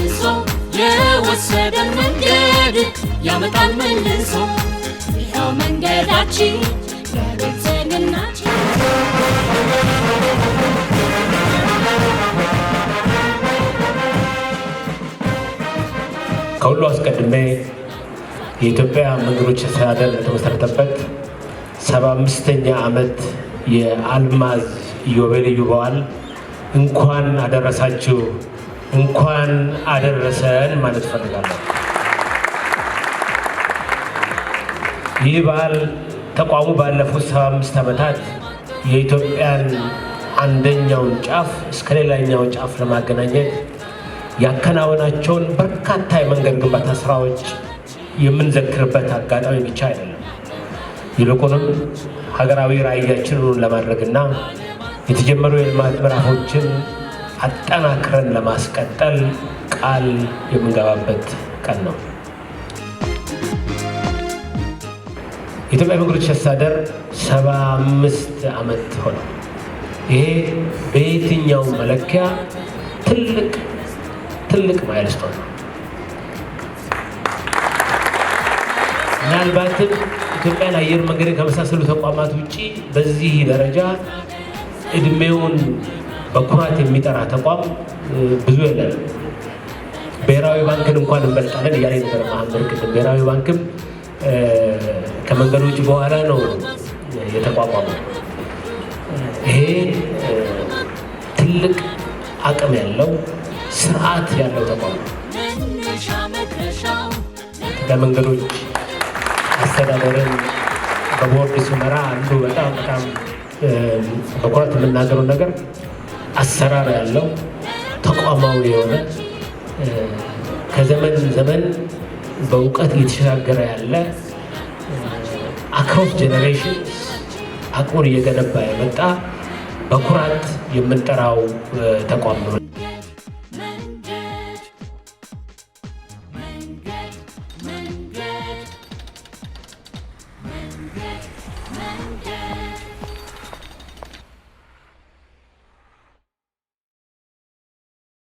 መልሶ የወሰደን መንገድ ያመጣል መልሶ ይኸው መንገዳችን ለብልጽግናችን። ከሁሉ አስቀድሜ የኢትዮጵያ መንገዶች አስተዳደር የተመሰረተበት 75ኛ ዓመት የአልማዝ ኢዮቤልዩ በዓል እንኳን አደረሳችሁ እንኳን አደረሰን ማለት እፈልጋለሁ። ይህ በዓል ተቋሙ ባለፉት 75 ዓመታት የኢትዮጵያን አንደኛውን ጫፍ እስከ ሌላኛው ጫፍ ለማገናኘት ያከናወናቸውን በርካታ የመንገድ ግንባታ ስራዎች የምንዘክርበት አጋጣሚ ብቻ አይደለም። ይልቁንም ሀገራዊ ራዕያችንን ለማድረግና የተጀመሩ የልማት ምዕራፎችን አጠናክረን ለማስቀጠል ቃል የምንገባበት ቀን ነው። የኢትዮጵያ መንገዶች አስተዳደር 75 ዓመት ሆነው። ይሄ በየትኛው መለኪያ ትልቅ ማይልስቶን ነው። ምናልባትም ኢትዮጵያን አየር መንገድን ከመሳሰሉ ተቋማት ውጪ በዚህ ደረጃ እድሜውን በኩራት የሚጠራ ተቋም ብዙ የለም። ብሔራዊ ባንክን እንኳን እንበልጣለን እያለ ነበር መሐመድ ቅድም። ብሔራዊ ባንክም ከመንገዶች በኋላ ነው የተቋቋመው። ይሄ ትልቅ አቅም ያለው ስርዓት ያለው ተቋም ነው። ለመንገዶች አስተዳደርን በቦርድ ሲመራ አንዱ በጣም በኩራት የምናገረው ነገር አሰራር ያለው ተቋማዊ የሆነ ከዘመን ዘመን በእውቀት እየተሸጋገረ ያለ አክሮስ ጄኔሬሽን አቅሙን እየገነባ የመጣ በኩራት የምንጠራው ተቋም ነው። መንገድ